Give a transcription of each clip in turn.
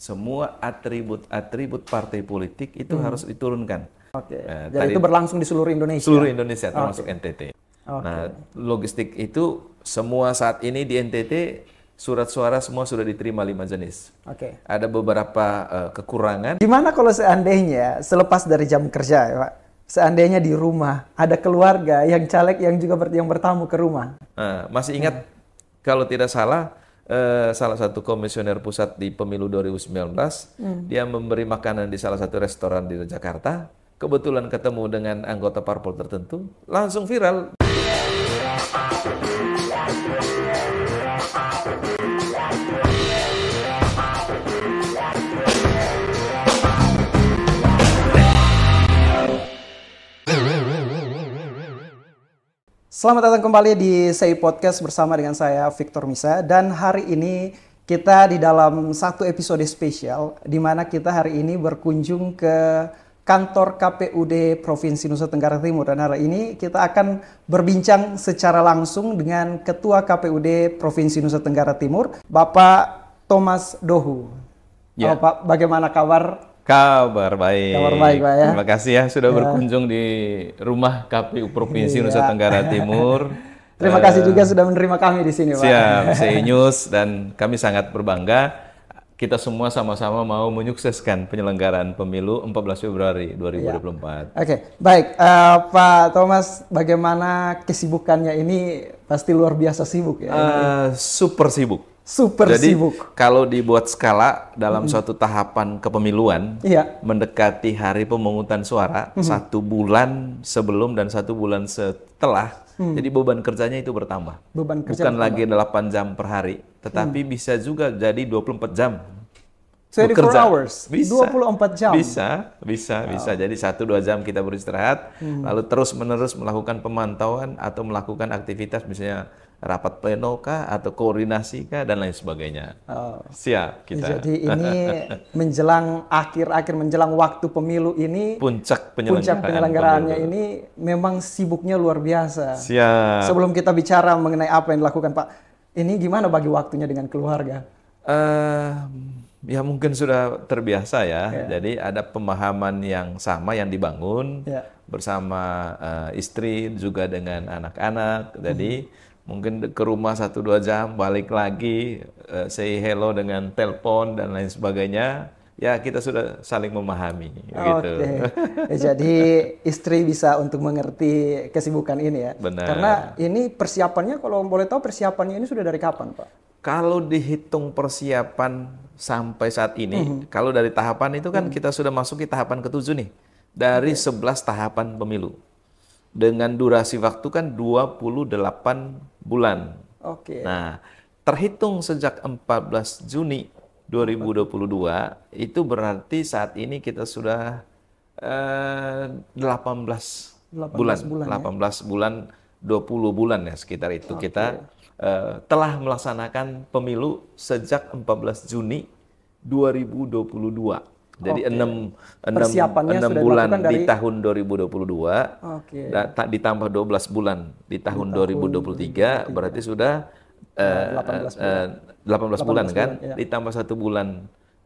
semua atribut-atribut partai politik itu harus diturunkan. Oke. Jadi itu berlangsung di seluruh Indonesia. Seluruh Indonesia termasuk NTT. Nah, logistik itu semua saat ini di NTT surat suara semua sudah diterima 5 jenis. Oke. Ada beberapa kekurangan. Gimana kalau seandainya selepas dari jam kerja, ya Pak, seandainya di rumah ada keluarga yang caleg yang juga yang bertamu ke rumah? Masih ingat kalau tidak salah salah satu komisioner pusat di pemilu 2019 dia memberi makanan di salah satu restoran di Jakarta. Kebetulan ketemu dengan anggota parpol tertentu, langsung viral. Selamat datang kembali di Sei Podcast bersama dengan saya Victor Misa, dan hari ini kita di dalam satu episode spesial di mana kita hari ini berkunjung ke kantor KPUD Provinsi Nusa Tenggara Timur, dan hari ini kita akan berbincang secara langsung dengan Ketua KPUD Provinsi Nusa Tenggara Timur, Bapak Thomas Dohu. Ya. Pak, bagaimana kabar? Kabar baik. Kabar baik, Pak, ya. Terima kasih ya sudah berkunjung di rumah KPU Provinsi Nusa Tenggara Timur. Terima kasih juga sudah menerima kami di sini, Pak. Siap, Sei News, dan kami sangat berbangga. Kita semua sama-sama mau menyukseskan penyelenggaraan pemilu 14 Februari 2024. Oke, baik. Pak Thomas, bagaimana kesibukannya ini? Pasti luar biasa sibuk ya? Super sibuk. Jadi, sibuk. Kalau dibuat skala dalam suatu tahapan kepemiluan, mendekati hari pemungutan suara, 1 bulan sebelum dan 1 bulan setelah, jadi beban kerjanya itu bertambah. Bukan lagi 8 jam per hari, tetapi bisa juga jadi 24 jam. 24 hours? Bisa. 24 jam? Bisa. Jadi 1-2 jam kita beristirahat, lalu terus-menerus melakukan pemantauan atau melakukan aktivitas misalnya rapat pleno kah, atau koordinasi kah, dan lain sebagainya. Siap kita. Jadi ini menjelang akhir-akhir, menjelang waktu pemilu ini, puncak penyelenggaraannya ini memang sibuknya luar biasa. Siap. Sebelum kita bicara mengenai apa yang dilakukan, Pak, ini gimana bagi waktunya dengan keluarga? Ya mungkin sudah terbiasa ya. Jadi ada pemahaman yang sama yang dibangun bersama istri juga dengan anak-anak. Jadi mungkin ke rumah 1-2 jam, balik lagi, say hello dengan telepon dan lain sebagainya. Ya kita sudah saling memahami. Gitu. Jadi istri bisa untuk mengerti kesibukan ini ya. Benar. Karena ini persiapannya, kalau boleh tahu persiapannya ini sudah dari kapan, Pak? Kalau dihitung persiapan sampai saat ini, kalau dari tahapan itu kan kita sudah masuk ke tahapan ke-7 nih. Dari 11 tahapan pemilu. Dengan durasi waktu kan 28 bulan. Nah, terhitung sejak 14 Juni 2022, itu berarti saat ini kita sudah 18 bulan. 18 bulan, 20 bulan ya sekitar itu. Kita telah melaksanakan pemilu sejak 14 Juni 2022. Jadi 6 bulan di tahun 2022, ditambah 12 bulan di tahun 2023, berarti sudah 18 bulan kan? Ditambah 1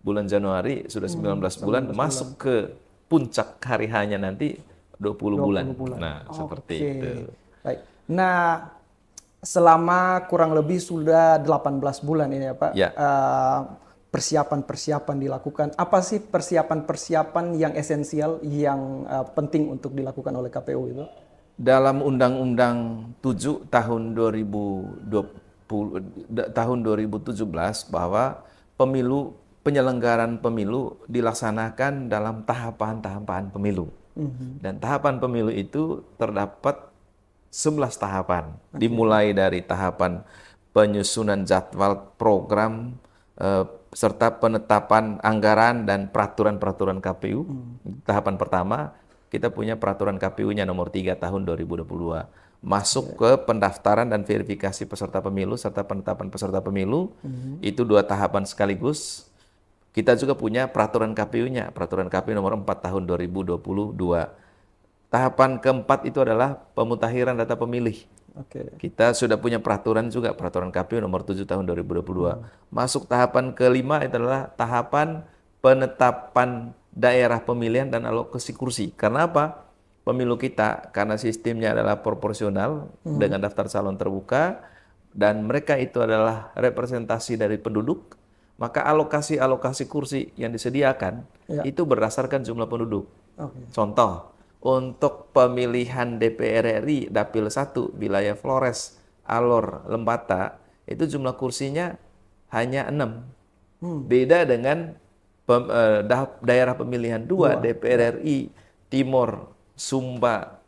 bulan Januari, sudah 19 bulan, masuk ke puncak hari hanya nanti 20 bulan. Nah, seperti itu. Baik. Nah, selama kurang lebih sudah 18 bulan ini ya Pak, persiapan-persiapan dilakukan. Apa sih persiapan-persiapan yang esensial, yang penting untuk dilakukan oleh KPU itu? Dalam Undang-Undang 7 tahun 2017 bahwa penyelenggaraan pemilu dilaksanakan dalam tahapan-tahapan pemilu. Dan tahapan pemilu itu terdapat 11 tahapan. Dimulai dari tahapan penyusunan jadwal program, serta penetapan anggaran dan peraturan-peraturan KPU. Tahapan pertama, kita punya peraturan KPU-nya nomor 3 tahun 2022. Masuk ke pendaftaran dan verifikasi peserta pemilu serta penetapan peserta pemilu. Itu 2 tahapan sekaligus. Kita juga punya peraturan KPU-nya, peraturan KPU nomor 4 tahun 2022. Tahapan keempat itu adalah pemutakhiran data pemilih. Oke. Kita sudah punya peraturan juga, peraturan KPU nomor 7 tahun 2022. Masuk tahapan kelima adalah tahapan penetapan daerah pemilihan dan alokasi kursi. Karena apa? Pemilu kita, karena sistemnya adalah proporsional dengan daftar calon terbuka, dan mereka itu adalah representasi dari penduduk, maka alokasi-alokasi kursi yang disediakan itu berdasarkan jumlah penduduk. Contoh, untuk pemilihan DPR RI Dapil 1 wilayah Flores, Alor, Lembata, itu jumlah kursinya hanya 6. Beda dengan daerah pemilihan 2 DPR RI Timor, Sumba,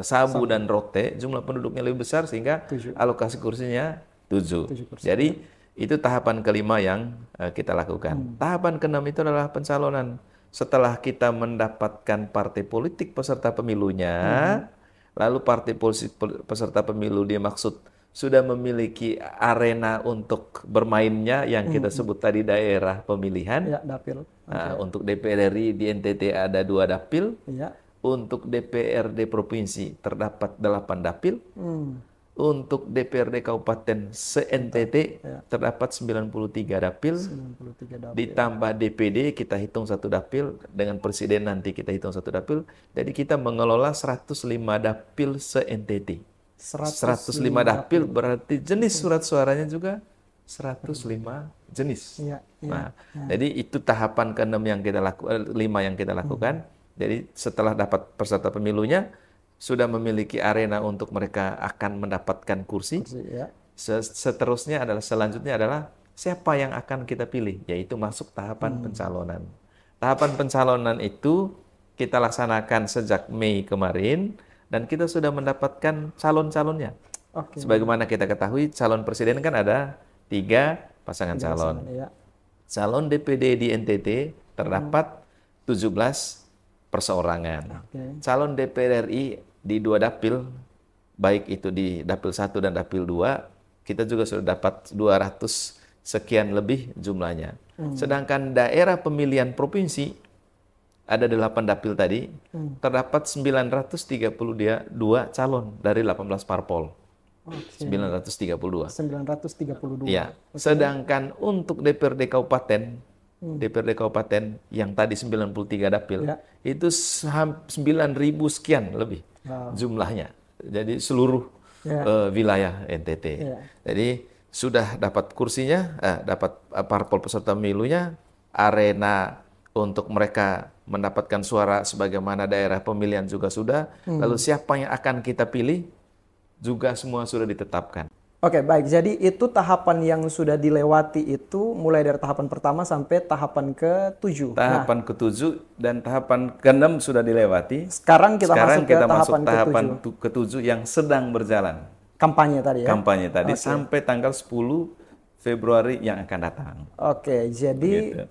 Sabu dan Rote, jumlah penduduknya lebih besar sehingga alokasi kursinya 7. Jadi itu tahapan kelima yang kita lakukan. Tahapan keenam itu adalah pencalonan. Setelah kita mendapatkan partai politik peserta pemilunya, lalu partai politik peserta pemilu dia maksud sudah memiliki arena untuk bermainnya yang kita sebut tadi daerah pemilihan. Ya, dapil. Nah, untuk DPR RI di NTT ada 2 dapil. Ya. Untuk DPRD provinsi terdapat 8 dapil. Untuk DPRD Kabupaten se-NTT terdapat 93 dapil. 93 dapil. Ditambah DPD kita hitung 1 dapil, dengan presiden nanti kita hitung 1 dapil. Jadi kita mengelola 105 dapil se-NTT. 105 dapil berarti jenis surat suaranya juga 105 jenis. Nah, jadi itu tahapan ke-6 yang kita lakukan, 5 yang kita lakukan. Jadi setelah dapat peserta pemilunya, sudah memiliki arena untuk mereka akan mendapatkan kursi. Selanjutnya adalah siapa yang akan kita pilih, yaitu masuk tahapan pencalonan. Tahapan pencalonan itu kita laksanakan sejak Mei kemarin, dan kita sudah mendapatkan calon-calonnya. Sebagaimana kita ketahui, calon presiden kan ada 3 pasangan calon. Calon DPD di NTT terdapat 17 perseorangan. Calon DPR RI di 2 dapil, baik itu di dapil 1 dan dapil 2, kita juga sudah dapat 200 sekian lebih jumlahnya. Sedangkan daerah pemilihan provinsi ada 8 dapil tadi, terdapat 932 calon dari 18 parpol. 932. Ya. Sedangkan untuk DPRD Kabupaten, yang tadi 93 dapil, itu 9.000 sekian lebih jumlahnya. Jadi seluruh wilayah NTT. Jadi sudah dapat kursinya, dapat parpol peserta pemilunya, arena untuk mereka mendapatkan suara sebagaimana daerah pemilihan juga sudah. Lalu siapa yang akan kita pilih juga semua sudah ditetapkan. Oke, baik. Jadi itu tahapan yang sudah dilewati itu mulai dari tahapan pertama sampai tahapan ke-7. Tahapan ke-7 dan tahapan ke-6 sudah dilewati. Sekarang kita masuk tahapan ke-7 yang sedang berjalan. Kampanye tadi ya? Kampanye tadi sampai tanggal 10 Februari yang akan datang. Oke, jadi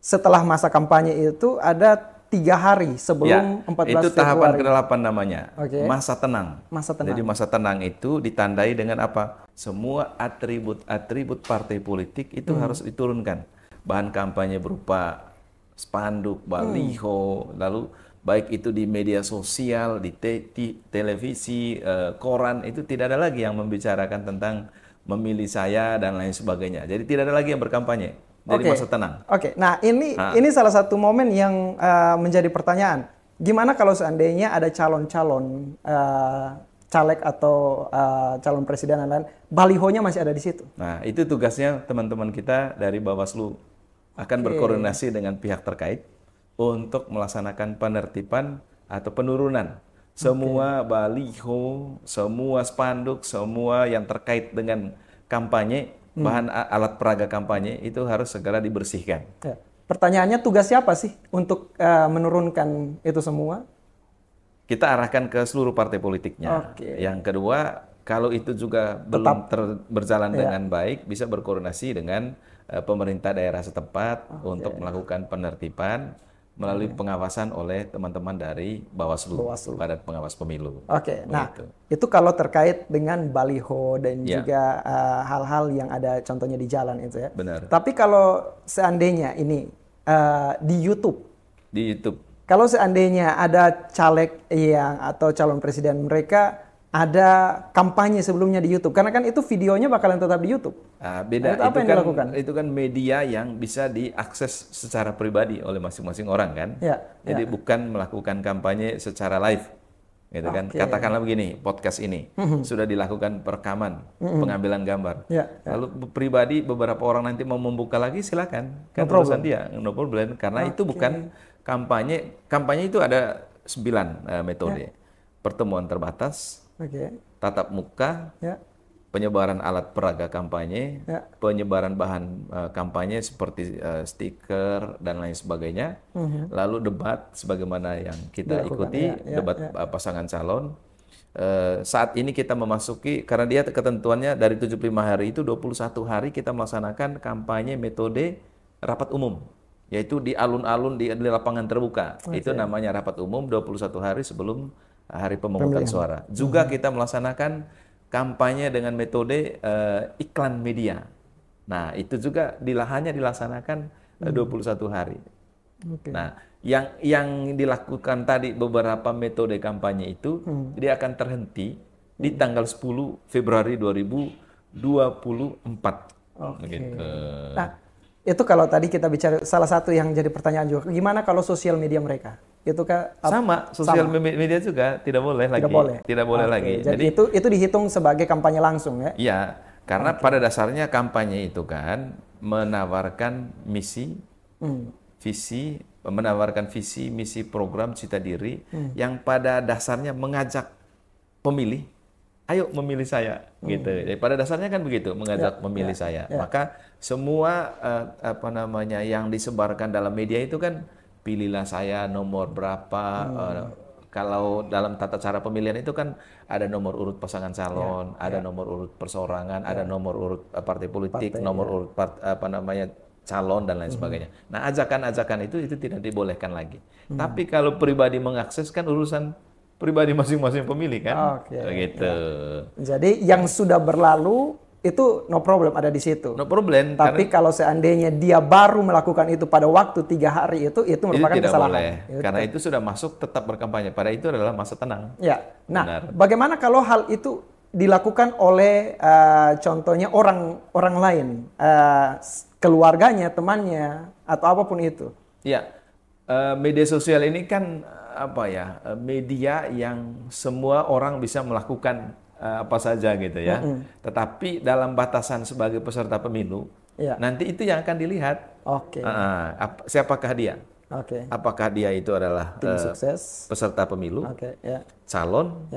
setelah masa kampanye itu ada 3 hari sebelum 14 Februari. Itu tahapan ke-8 namanya, masa tenang. Masa tenang. Jadi masa tenang itu ditandai dengan apa? Semua atribut partai politik itu harus diturunkan. Bahan kampanye berupa spanduk, baliho, lalu baik itu di media sosial, di televisi, koran, itu tidak ada lagi yang membicarakan tentang memilih saya dan lain sebagainya. Jadi tidak ada lagi yang berkampanye. Jadi masa tenang. Nah ini salah satu momen yang menjadi pertanyaan. Gimana kalau seandainya ada calon-calon caleg atau calon presiden dan lain, balihonya masih ada di situ? Nah itu tugasnya teman-teman kita dari Bawaslu akan berkoordinasi dengan pihak terkait untuk melaksanakan penertiban atau penurunan semua baliho, semua spanduk, semua yang terkait dengan kampanye, bahan alat peraga kampanye itu harus segera dibersihkan. Pertanyaannya, tugas siapa sih untuk menurunkan itu semua? Kita arahkan ke seluruh partai politiknya. Yang kedua, kalau itu juga belum berjalan dengan baik, bisa berkoordinasi dengan pemerintah daerah setempat untuk melakukan penertiban melalui pengawasan oleh teman-teman dari Bawaslu. Badan Pengawas Pemilu. Nah itu kalau terkait dengan baliho dan juga hal-hal yang ada contohnya di jalan itu ya. Benar. Tapi kalau seandainya ini di YouTube. Di YouTube. Kalau seandainya ada caleg atau calon presiden mereka ada kampanye sebelumnya di YouTube? Karena kan itu videonya bakalan tetap di YouTube. Beda, Nah, itu apa yang dilakukan? Itu kan media yang bisa diakses secara pribadi oleh masing-masing orang kan. Ya, Jadi bukan melakukan kampanye secara live. Gitu kan. Katakanlah begini, podcast ini sudah dilakukan perekaman, pengambilan gambar. Lalu pribadi beberapa orang nanti mau membuka lagi, silakan. Kan urusan dia, no problem. Karena itu bukan kampanye. Kampanye itu ada 9 metode. Pertemuan terbatas, tatap muka, penyebaran alat peraga kampanye, penyebaran bahan kampanye seperti stiker dan lain sebagainya, lalu debat sebagaimana yang kita ikuti, debat pasangan calon. Saat ini kita memasuki, karena dia ketentuannya dari 75 hari itu 21 hari kita melaksanakan kampanye metode rapat umum, yaitu di alun-alun di lapangan terbuka. Itu namanya rapat umum 21 hari sebelum hari pemungutan suara. Juga kita melaksanakan kampanye dengan metode iklan media. Nah, itu juga hanya dilaksanakan 21 hari. Nah, yang dilakukan tadi beberapa metode kampanye itu, dia akan terhenti di tanggal 10 Februari 2024. Gitu. Nah, itu kalau tadi kita bicara salah satu yang jadi pertanyaan juga, gimana kalau sosial media mereka? Itu sama sosial media juga tidak boleh lagi. Tidak boleh lagi. Jadi itu dihitung sebagai kampanye langsung ya? Iya, karena pada dasarnya kampanye itu kan menawarkan misi, visi, menawarkan visi, misi, program, cita diri yang pada dasarnya mengajak pemilih, ayo memilih saya, gitu. Jadi pada dasarnya kan begitu, mengajak memilih saya. Maka semua yang disebarkan dalam media itu kan pilihlah saya nomor berapa. Kalau dalam tata cara pemilihan itu kan ada nomor urut pasangan calon, ada nomor urut perseorangan, ada nomor urut partai politik, nomor urut calon dan lain sebagainya. Nah, ajakan-ajakan itu tidak dibolehkan lagi. Tapi kalau pribadi mengakses kan urusan pribadi masing-masing pemilih kan, gitu. Jadi yang sudah berlalu itu no problem ada di situ. No problem. Tapi kalau seandainya dia baru melakukan itu pada waktu 3 hari itu merupakan tidak kesalahan. Boleh. Karena itu sudah masuk tetap berkampanye. Pada itu adalah masa tenang. Ya. Nah, bagaimana kalau hal itu dilakukan oleh contohnya orang lain, keluarganya, temannya, atau apapun itu? Ya, media sosial ini kan media yang semua orang bisa melakukan apa saja gitu ya. Tetapi dalam batasan sebagai peserta pemilu, nanti itu yang akan dilihat. Siapakah dia? Apakah dia itu adalah tim sukses, peserta pemilu, calon,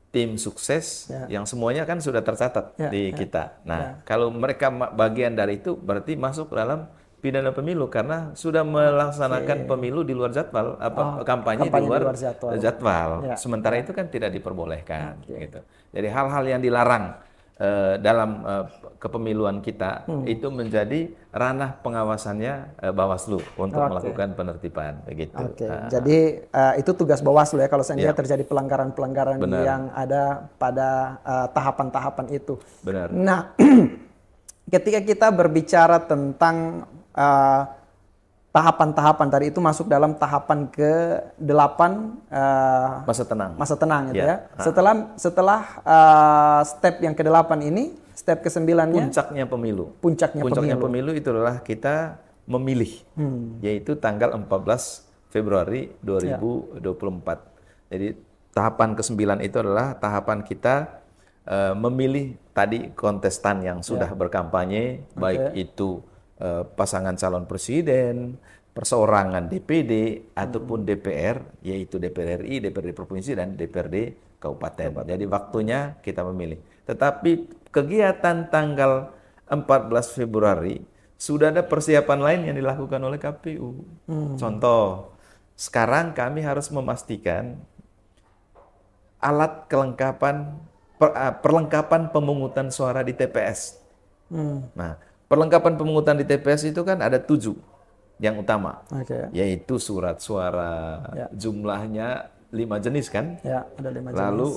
tim sukses, yang semuanya kan sudah tercatat di kita. Nah, kalau mereka bagian dari itu, berarti masuk dalam pidana pemilu karena sudah melaksanakan pemilu di luar jadwal, kampanye di luar jadwal. Sementara itu kan tidak diperbolehkan. Gitu. Jadi hal-hal yang dilarang dalam kepemiluan kita itu menjadi ranah pengawasannya Bawaslu untuk melakukan penertiban. Begitu. Jadi itu tugas Bawaslu ya kalau seandainya terjadi pelanggaran-pelanggaran yang ada pada tahapan-tahapan itu. Benar. Nah, ketika kita berbicara tentang tahapan-tahapan tadi itu masuk dalam tahapan ke-8 masa tenang gitu ya. Setelah step yang ke-8 ini, step ke-9-nya puncaknya pemilu itu adalah kita memilih, yaitu tanggal 14 Februari 2024. Jadi tahapan ke-9 itu adalah tahapan kita memilih tadi kontestan yang sudah berkampanye, baik itu pasangan calon presiden, perseorangan DPD, ataupun DPR, yaitu DPR RI, DPRD Provinsi, dan DPRD Kabupaten. Jadi waktunya kita memilih. Tetapi kegiatan tanggal 14 Februari, sudah ada persiapan lain yang dilakukan oleh KPU. Contoh, sekarang kami harus memastikan alat perlengkapan pemungutan suara di TPS. Nah, perlengkapan pemungutan di TPS itu kan ada 7 yang utama, yaitu surat suara, jumlahnya 5 jenis kan? Ada 5 jenis. Lalu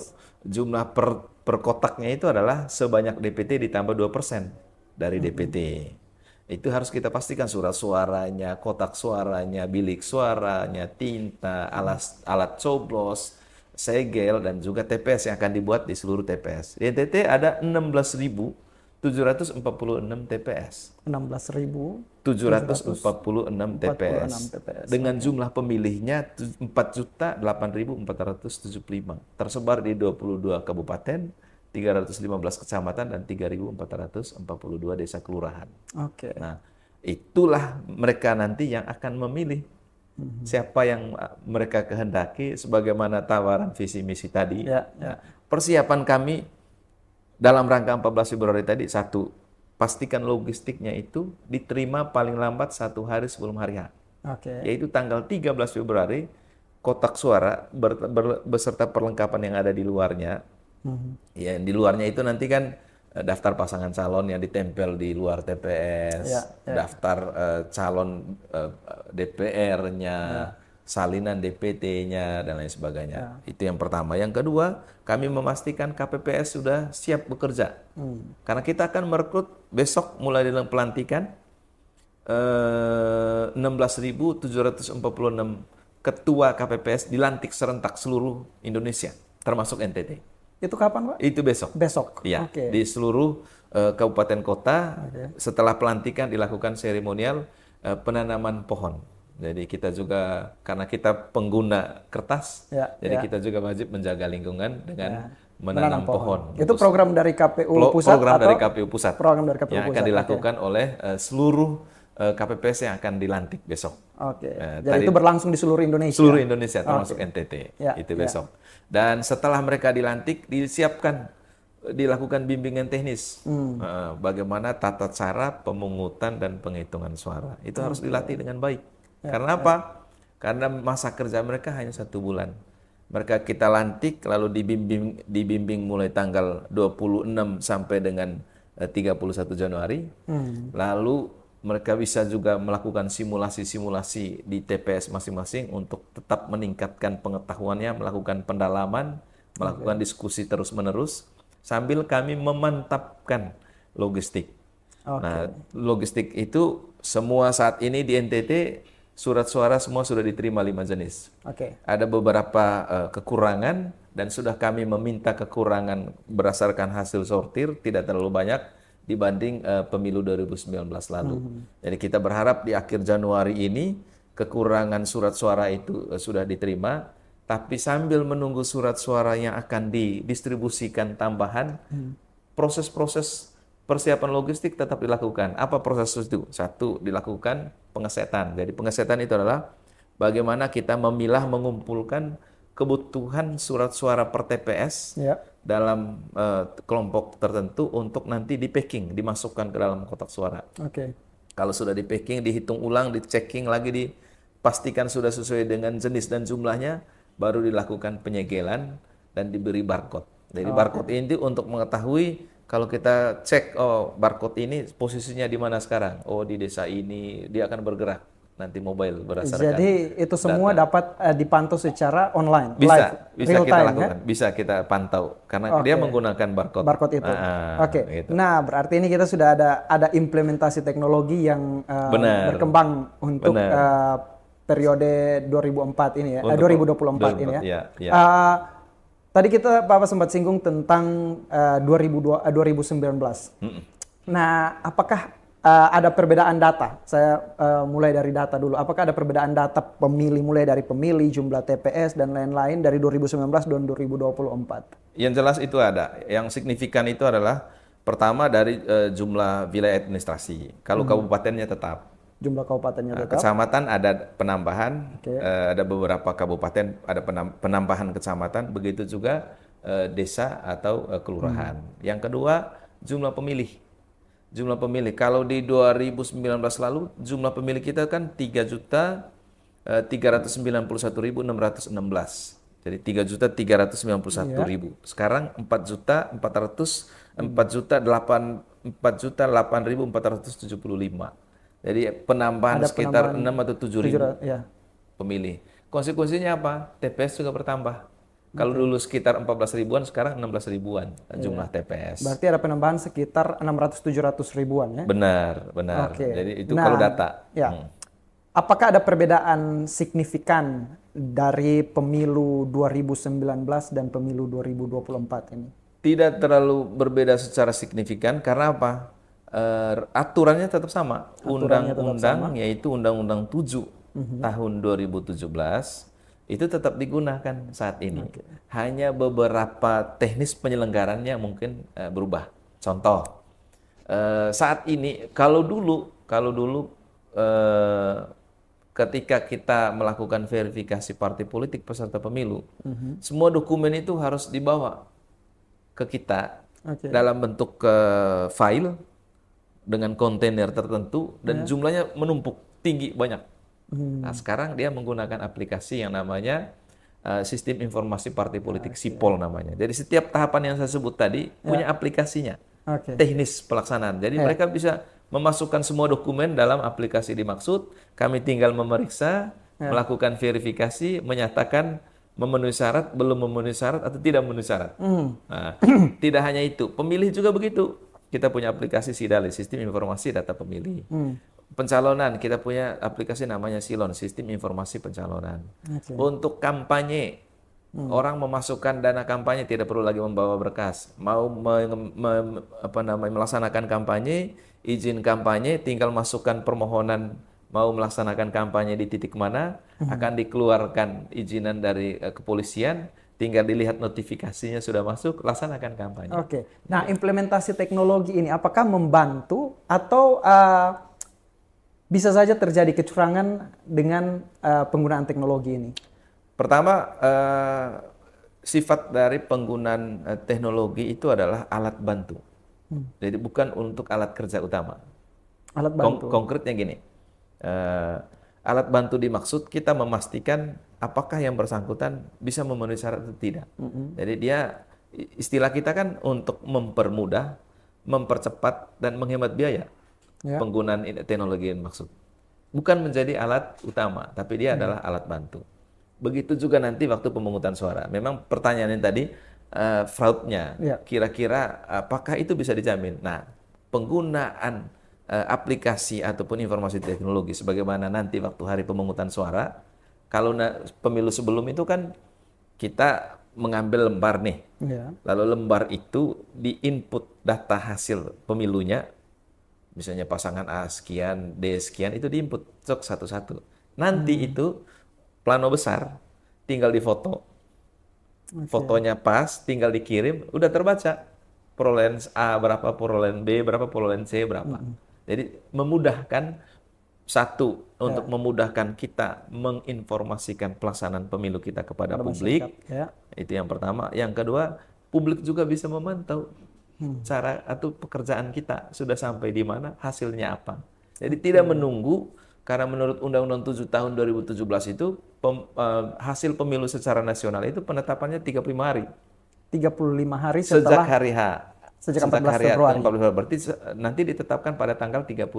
jumlah per kotaknya itu adalah sebanyak DPT ditambah 2% dari DPT. Itu harus kita pastikan surat suaranya, kotak suaranya, bilik suaranya, tinta, alat coblos, segel dan juga TPS yang akan dibuat di seluruh TPS. Di NTT ada 16.746 TPS. 16.746 TPS. Dengan jumlah pemilihnya 4.008.475. Tersebar di 22 kabupaten, 315 kecamatan dan 3.442 desa kelurahan. Oke. Nah, itulah mereka nanti yang akan memilih siapa yang mereka kehendaki sebagaimana tawaran visi misi tadi. Persiapan kami dalam rangka 14 Februari tadi, satu, pastikan logistiknya itu diterima paling lambat 1 hari sebelum hari H. Yaitu tanggal 13 Februari, kotak suara beserta perlengkapan yang ada di luarnya. Ya, di luarnya itu nanti kan daftar pasangan calon yang ditempel di luar TPS, daftar calon DPR-nya, salinan DPT-nya, dan lain sebagainya. Itu yang pertama. Yang kedua, kami memastikan KPPS sudah siap bekerja. Karena kita akan merekrut besok mulai dalam pelantikan 16.746 ketua KPPS dilantik serentak seluruh Indonesia, termasuk NTT. Itu kapan, Pak? Itu besok. Besok? Ya, di seluruh kabupaten kota. Setelah pelantikan dilakukan seremonial penanaman pohon. Jadi kita juga, karena kita pengguna kertas, jadi kita juga wajib menjaga lingkungan dengan menanam pohon. Itu program dari KPU Pusat? Program dari KPU Pusat. Program dari KPU yang Pusat. Akan dilakukan oleh seluruh KPPS yang akan dilantik besok. Jadi itu berlangsung di seluruh Indonesia? Seluruh Indonesia, termasuk NTT. Itu besok. Dan setelah mereka dilantik, dilakukan bimbingan teknis. Bagaimana tata cara pemungutan dan penghitungan suara. Itu harus dilatih dengan baik. Karena apa? Karena masa kerja mereka hanya 1 bulan. Mereka kita lantik, lalu dibimbing mulai tanggal 26 sampai dengan 31 Januari. Lalu mereka bisa juga melakukan simulasi-simulasi di TPS masing-masing untuk tetap meningkatkan pengetahuannya, melakukan pendalaman, melakukan diskusi terus-menerus, sambil kami memantapkan logistik. Nah, logistik itu semua saat ini di NTT, surat suara semua sudah diterima 5 jenis. Ada beberapa kekurangan, dan sudah kami meminta kekurangan berdasarkan hasil sortir, tidak terlalu banyak dibanding pemilu 2019 lalu. Jadi kita berharap di akhir Januari ini kekurangan surat suara itu sudah diterima, tapi sambil menunggu surat suara yang akan didistribusikan tambahan, proses-proses persiapan logistik tetap dilakukan. Apa proses itu? Satu, dilakukan pengesetan. Jadi pengesetan itu adalah bagaimana kita memilah, mengumpulkan kebutuhan surat suara per TPS dalam kelompok tertentu untuk nanti di-packing, dimasukkan ke dalam kotak suara. Kalau sudah di-packing, dihitung ulang, di-checking lagi, dipastikan sudah sesuai dengan jenis dan jumlahnya, baru dilakukan penyegelan dan diberi barcode. Jadi barcode ini untuk mengetahui, kalau kita cek, oh barcode ini posisinya di mana sekarang? Oh di desa ini, dia akan bergerak. Nanti mobile berdasarkan. Jadi itu semua dapat dipantau secara online, bisa real kita time, lakukan, bisa kita pantau karena dia menggunakan barcode itu. Gitu. Nah berarti ini kita sudah ada implementasi teknologi yang berkembang untuk periode 2004 ini ya, 2024 ini ya. Tadi Bapak sempat singgung tentang 2019. Nah, apakah ada perbedaan data? Saya mulai dari data dulu. Apakah ada perbedaan data pemilih, mulai dari pemilih, jumlah TPS, dan lain-lain dari 2019 dan 2024? Yang jelas itu ada. Yang signifikan itu adalah pertama dari jumlah wilayah administrasi. Kalau kabupatennya tetap. Jumlah kabupatennya tetap. Kecamatan ada penambahan, ada beberapa kabupaten ada penambahan kecamatan, begitu juga desa atau kelurahan. Yang kedua, jumlah pemilih. Jumlah pemilih, kalau di 2019 lalu jumlah pemilih kita kan 3.391.616. Jadi 3.391.000. Sekarang 4.875.475. Jadi penambahan sekitar 6 atau 7.000 pemilih. Konsekuensinya apa? TPS juga bertambah. Kalau dulu sekitar 14 ribuan, sekarang 16 ribuan jumlah TPS. Berarti ada penambahan sekitar 600-700 ribuan ya? Benar. Jadi itu kalau data. Apakah ada perbedaan signifikan dari pemilu 2019 dan pemilu 2024 ini? Tidak terlalu berbeda secara signifikan karena apa? Aturannya tetap sama. Undang-undang yaitu Undang-Undang 7 tahun 2017 itu tetap digunakan saat ini. Hanya beberapa teknis penyelenggarannya mungkin berubah. Contoh, saat ini kalau dulu ketika kita melakukan verifikasi partai politik peserta pemilu, semua dokumen itu harus dibawa ke kita dalam bentuk file dengan kontainer tertentu dan jumlahnya menumpuk tinggi banyak. Nah, sekarang dia menggunakan aplikasi yang namanya Sistem Informasi Partai Politik SIPOL namanya. Jadi setiap tahapan yang saya sebut tadi punya aplikasinya, teknis pelaksanaan. Jadi mereka bisa memasukkan semua dokumen dalam aplikasi dimaksud. Kami tinggal memeriksa, melakukan verifikasi, menyatakan memenuhi syarat, belum memenuhi syarat, atau tidak memenuhi syarat. Nah, tidak hanya itu, pemilih juga begitu. Kita punya aplikasi SIDALI, Sistem Informasi Data Pemilih. Pencalonan, kita punya aplikasi namanya SILON, Sistem Informasi Pencalonan. Untuk kampanye, orang memasukkan dana kampanye tidak perlu lagi membawa berkas. Mau melaksanakan kampanye, izin kampanye, tinggal masukkan permohonan mau melaksanakan kampanye di titik mana, akan dikeluarkan izinan dari kepolisian, tinggal dilihat notifikasinya sudah masuk, laksanakan kampanye. Nah, implementasi teknologi ini apakah membantu atau bisa saja terjadi kecurangan dengan penggunaan teknologi ini? Pertama, sifat dari penggunaan teknologi itu adalah alat bantu. Jadi bukan untuk alat kerja utama. Alat bantu. Konkretnya gini. Alat bantu dimaksud kita memastikan apakah yang bersangkutan bisa memenuhi syarat atau tidak. Jadi dia, istilah kita kan untuk mempermudah, mempercepat dan menghemat biaya penggunaan teknologi yang maksud. Bukan menjadi alat utama, tapi dia adalah alat bantu. Begitu juga nanti waktu pemungutan suara. Memang pertanyaannya tadi fraudnya, kira-kira apakah itu bisa dijamin? Nah, penggunaan aplikasi ataupun informasi teknologi sebagaimana nanti waktu hari pemungutan suara, kalau pemilu sebelum itu kan kita mengambil lembar nih, lalu lembar itu di-input data hasil pemilunya, misalnya pasangan A sekian, D sekian, itu di-input satu-satu. Nanti itu plano besar, tinggal difoto, fotonya pas, tinggal dikirim, udah terbaca perolehan A berapa, perolehan B berapa, perolehan C berapa. Jadi memudahkan satu untuk memudahkan kita menginformasikan pelaksanaan pemilu kita kepada publik. Itu yang pertama. Yang kedua, publik juga bisa memantau cara atau pekerjaan kita sudah sampai di mana, hasilnya apa. Jadi tidak menunggu, karena menurut Undang-Undang 7 tahun 2017 itu hasil pemilu secara nasional itu penetapannya 35 hari. 35 hari setelah sejak hari H. Sejak 14 Februari. 14 Februari. Berarti nanti ditetapkan pada tanggal 35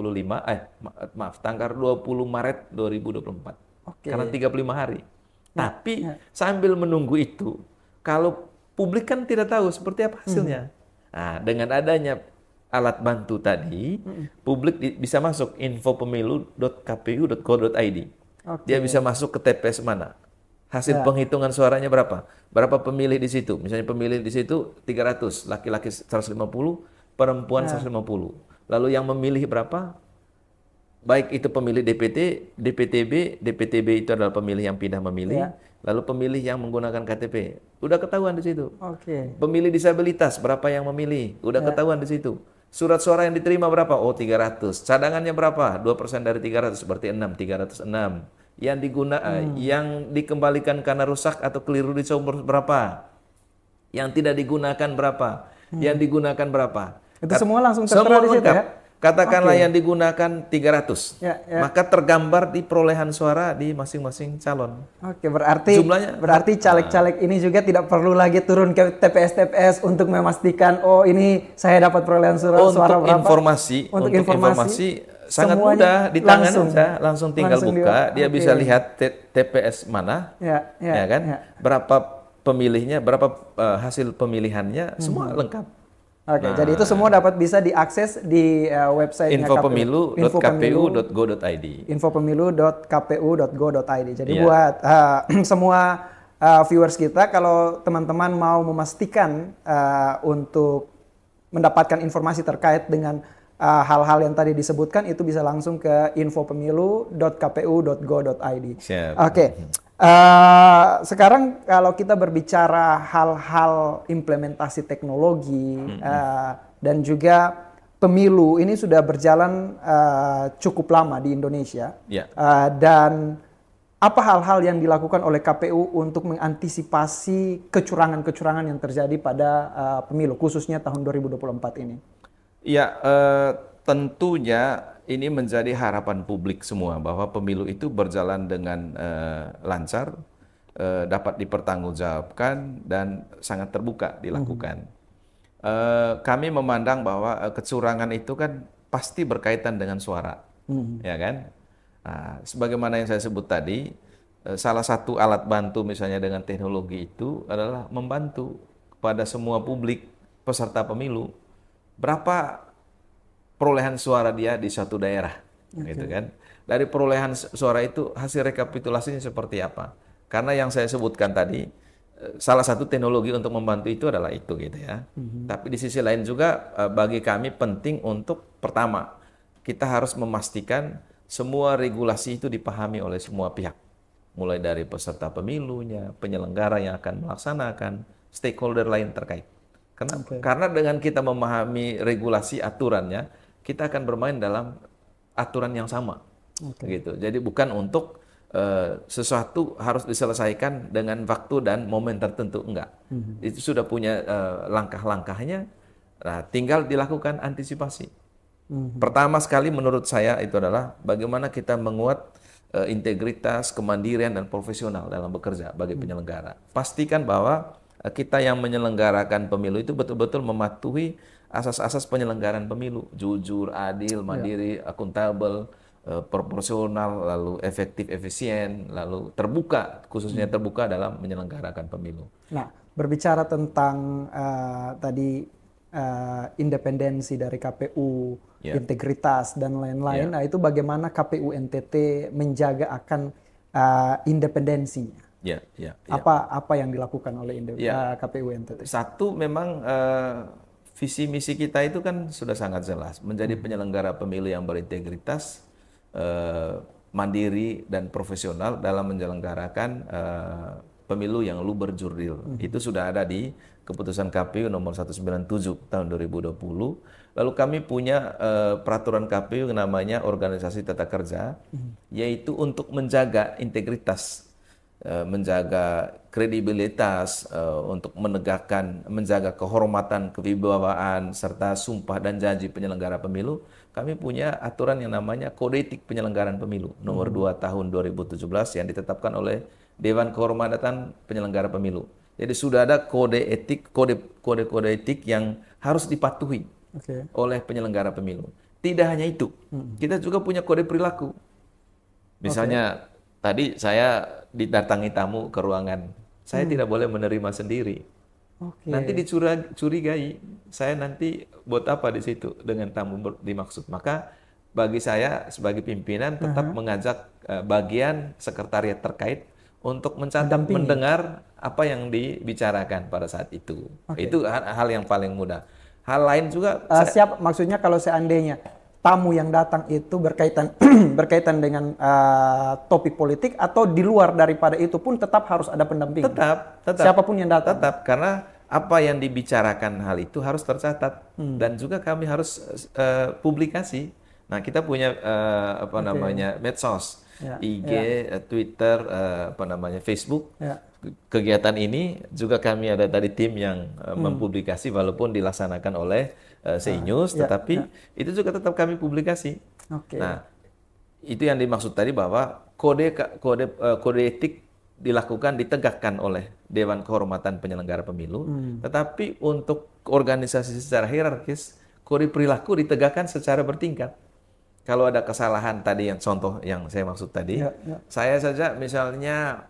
tanggal 20 Maret 2024. Karena 35 hari. Tapi sambil menunggu itu, kalau publik kan tidak tahu seperti apa hasilnya. Nah, dengan adanya alat bantu tadi, publik bisa masuk infopemilu.kpu.go.id. Dia bisa masuk ke TPS mana, hasil penghitungan suaranya berapa, berapa pemilih di situ. Misalnya pemilih di situ 300, laki-laki 150, perempuan 150. Lalu yang memilih berapa? Baik itu pemilih DPT, DPTB, DPTB itu adalah pemilih yang pindah memilih. Lalu pemilih yang menggunakan KTP, udah ketahuan di situ. Pemilih disabilitas berapa yang memilih, udah ketahuan di situ. Surat suara yang diterima berapa? Oh, 300. Cadangannya berapa? 2% dari 300 berarti 306. Yang dikembalikan karena rusak atau keliru dicoblos berapa? Yang tidak digunakan berapa? Yang digunakan berapa? Itu semua langsung tertera di situ ya? Katakanlah yang digunakan 300, maka tergambar di perolehan suara di masing-masing calon. Berarti caleg-caleg ini juga tidak perlu lagi turun ke TPS-TPS untuk memastikan, oh ini saya dapat perolehan suara berapa. Untuk informasi sangat mudah, di tangan saja, langsung tinggal buka, dia bisa lihat TPS mana, berapa pemilihnya, berapa hasil pemilihannya, semua lengkap. Oke, jadi itu semua dapat bisa diakses di website-nya infopemilu.kpu.go.id. infopemilu.kpu.go.id. Jadi buat semua viewers kita, kalau teman-teman mau memastikan untuk mendapatkan informasi terkait dengan hal-hal yang tadi disebutkan, itu bisa langsung ke infopemilu.kpu.go.id. Oke. Sekarang kalau kita berbicara hal-hal implementasi teknologi dan juga pemilu, ini sudah berjalan cukup lama di Indonesia. Dan apa hal-hal yang dilakukan oleh KPU untuk mengantisipasi kecurangan-kecurangan yang terjadi pada pemilu, khususnya tahun 2024 ini? Ya, tentunya ini menjadi harapan publik semua bahwa pemilu itu berjalan dengan lancar, dapat dipertanggungjawabkan dan sangat terbuka dilakukan. Kami memandang bahwa kecurangan itu kan pasti berkaitan dengan suara, ya kan? Nah, sebagaimana yang saya sebut tadi, salah satu alat bantu misalnya dengan teknologi itu adalah membantu kepada semua publik peserta pemilu berapa perolehan suara dia di suatu daerah, gitu kan? Dari perolehan suara itu hasil rekapitulasinya seperti apa? Karena yang saya sebutkan tadi, salah satu teknologi untuk membantu itu adalah itu, gitu ya. Tapi di sisi lain juga bagi kami penting untuk pertama kita harus memastikan semua regulasi itu dipahami oleh semua pihak, mulai dari peserta pemilunya, penyelenggara yang akan melaksanakan, stakeholder lain terkait. Karena dengan kita memahami regulasi aturannya, kita akan bermain dalam aturan yang sama, gitu. Jadi bukan untuk sesuatu harus diselesaikan dengan waktu dan momen tertentu, enggak. Itu sudah punya langkah-langkahnya. Nah, tinggal dilakukan antisipasi. Pertama sekali menurut saya itu adalah bagaimana kita menguat integritas, kemandirian dan profesional dalam bekerja bagi penyelenggara. Pastikan bahwa kita yang menyelenggarakan pemilu itu betul-betul mematuhi asas-asas penyelenggaraan pemilu, jujur, adil, mandiri, akuntabel, proporsional, lalu efektif, efisien, lalu terbuka, khususnya terbuka dalam menyelenggarakan pemilu. Nah, berbicara tentang tadi independensi dari KPU, integritas dan lain-lain, nah itu bagaimana KPU NTT menjaga akan independensinya? Apa yang dilakukan oleh KPU NTT? Satu, memang visi misi kita itu kan sudah sangat jelas, menjadi penyelenggara pemilu yang berintegritas, mandiri dan profesional dalam menyelenggarakan pemilu yang luber jurdil. Itu sudah ada di keputusan KPU nomor 197 tahun 2020. Lalu kami punya peraturan KPU yang namanya organisasi tata kerja, yaitu untuk menjaga integritas, menjaga kredibilitas, untuk menjaga kehormatan, kewibawaan, serta sumpah dan janji penyelenggara pemilu. Kami punya aturan yang namanya Kode Etik Penyelenggaraan Pemilu nomor 2 tahun 2017 yang ditetapkan oleh Dewan Kehormatan Penyelenggara Pemilu. Jadi sudah ada kode etik yang harus dipatuhi oleh penyelenggara pemilu. Tidak hanya itu, kita juga punya kode perilaku. Misalnya tadi saya didatangi tamu ke ruangan, saya tidak boleh menerima sendiri. Nanti dicurigai, saya nanti buat apa di situ dengan tamu dimaksud. Maka bagi saya sebagai pimpinan tetap mengajak bagian sekretariat terkait untuk mendengar apa yang dibicarakan pada saat itu. Itu hal yang paling mudah. Hal lain juga. Maksudnya kalau seandainya tamu yang datang itu berkaitan dengan topik politik atau di luar daripada itu pun tetap harus ada pendamping. Tetap. Siapapun yang datang. Tetap, karena apa yang dibicarakan hal itu harus tercatat dan juga kami harus publikasi. Nah, kita punya medsos, IG, Twitter, Facebook. Kegiatan ini juga kami ada tadi tim yang mempublikasi walaupun dilaksanakan oleh CI News, tetapi itu juga tetap kami publikasi. Nah, itu yang dimaksud tadi bahwa kode etik ditegakkan oleh Dewan Kehormatan Penyelenggara Pemilu, tetapi untuk organisasi secara hierarkis, kode perilaku ditegakkan secara bertingkat. Kalau ada kesalahan tadi yang contoh yang saya maksud tadi, saya saja misalnya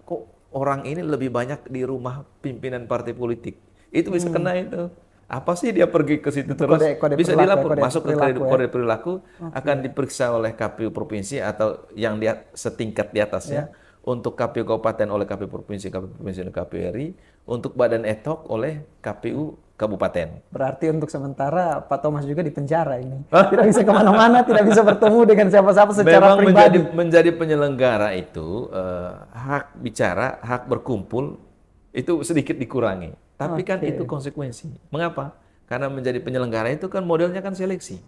kok orang ini lebih banyak di rumah pimpinan partai politik, itu bisa kena itu. Apa sih dia pergi ke situ terus? Kode Bisa dilapor, masuk ke kode ya. perilaku, akan diperiksa oleh KPU provinsi atau yang dia setingkat di atasnya. Untuk KPU kabupaten oleh KPU provinsi dan KPU RI, untuk badan ad hoc oleh KPU kabupaten. Berarti untuk sementara Pak Thomas juga di penjara ini. Tidak bisa kemana-mana, tidak bisa bertemu dengan siapa-siapa secara Memang pribadi. menjadi penyelenggara itu hak bicara, hak berkumpul itu sedikit dikurangi. Tapi kan itu konsekuensi. Mengapa? Karena menjadi penyelenggara itu kan modelnya kan seleksi,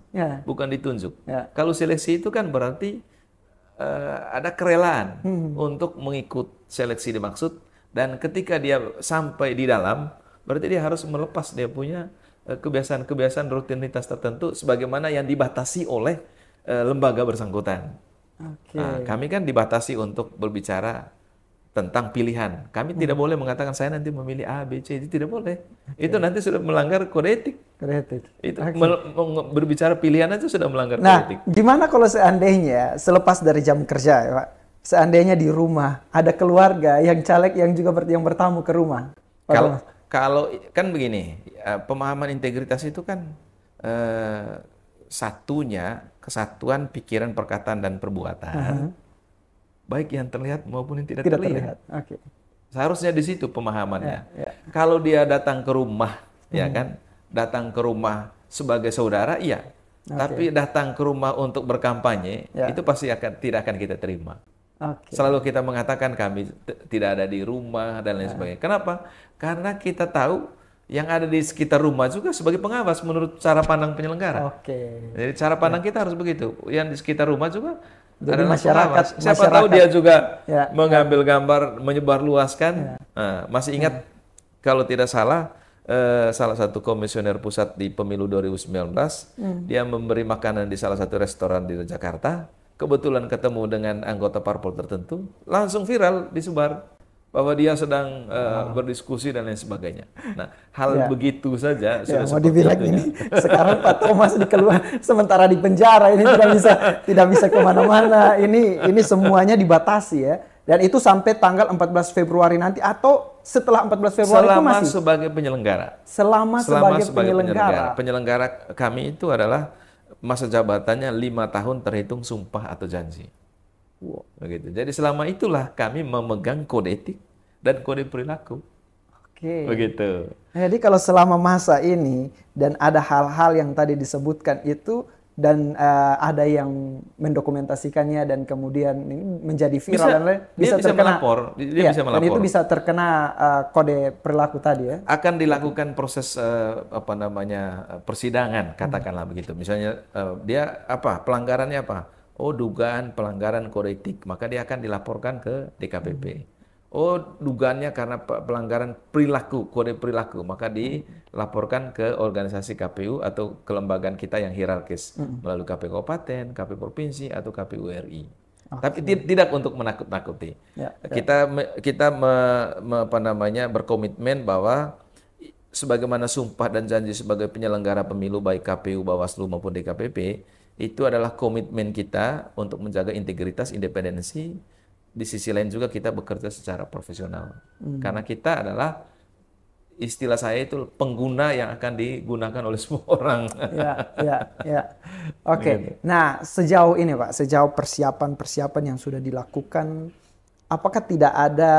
bukan ditunjuk. Kalau seleksi itu kan berarti ada kerelaan untuk mengikut seleksi dimaksud, dan ketika dia sampai di dalam, berarti dia harus melepas dia punya kebiasaan-kebiasaan rutinitas tertentu sebagaimana yang dibatasi oleh lembaga bersangkutan. Nah, kami kan dibatasi untuk berbicara tentang pilihan. Kami tidak boleh mengatakan saya nanti memilih A, B, C, itu tidak boleh. Itu nanti sudah melanggar kode etik. Kode etik. Itu berbicara pilihan aja sudah melanggar kode etik. Nah, gimana kalau seandainya selepas dari jam kerja, ya Pak, seandainya di rumah ada keluarga yang caleg yang juga yang bertamu ke rumah? Kalau kan begini, pemahaman integritas itu kan kesatuan pikiran, perkataan, dan perbuatan. Baik yang terlihat maupun yang tidak terlihat. Seharusnya di situ pemahamannya. Kalau dia datang ke rumah, ya kan, datang ke rumah sebagai saudara, iya. Tapi datang ke rumah untuk berkampanye, itu pasti tidak akan kita terima. Selalu kita mengatakan kami tidak ada di rumah dan lain sebagainya. Kenapa? Karena kita tahu yang ada di sekitar rumah juga sebagai pengawas menurut cara pandang penyelenggara. Jadi cara pandang kita harus begitu. Yang di sekitar rumah juga jadi masyarakat. Siapa tahu dia juga mengambil gambar, menyebar luaskan. Nah, masih ingat kalau tidak salah, salah satu komisioner pusat di pemilu 2019, dia memberi makanan di salah satu restoran di Jakarta. Kebetulan ketemu dengan anggota parpol tertentu, langsung viral disebar bahwa dia sedang berdiskusi dan lain sebagainya. Nah, hal begitu saja sudah mau dibilang ini. Sekarang Pak Thomas dikeluar, sementara di penjara ini tidak bisa kemana-mana. Ini semuanya dibatasi ya. Dan itu sampai tanggal 14 Februari nanti atau setelah 14 Februari itu masih? Sebagai penyelenggara. Selama sebagai penyelenggara. Penyelenggara kami itu adalah masa jabatannya 5 tahun terhitung sumpah atau janji. Begitu. Jadi selama itulah kami memegang kode etik dan kode perilaku. Begitu. Jadi kalau selama masa ini dan ada hal-hal yang tadi disebutkan itu dan ada yang mendokumentasikannya dan kemudian menjadi viral dan lain, bisa terkena melapor. Dia bisa melapor. Dan itu bisa terkena kode perilaku tadi ya. Akan dilakukan proses persidangan, katakanlah begitu. Misalnya dia pelanggarannya apa? Dugaan pelanggaran kode etik, maka dia akan dilaporkan ke DKPP. Dugaannya karena pelanggaran perilaku, kode perilaku, maka dilaporkan ke organisasi KPU atau kelembagaan kita yang hierarkis melalui KPU kabupaten, KPU provinsi atau KPU RI. Tapi tidak untuk menakut-nakuti. Kita berkomitmen bahwa sebagaimana sumpah dan janji sebagai penyelenggara pemilu baik KPU, Bawaslu maupun DKPP, itu adalah komitmen kita untuk menjaga integritas, independensi. Di sisi lain juga kita bekerja secara profesional. Karena kita adalah, istilah saya itu pengguna yang akan digunakan oleh semua orang. Oke. Nah, sejauh ini Pak, sejauh persiapan yang sudah dilakukan, apakah tidak ada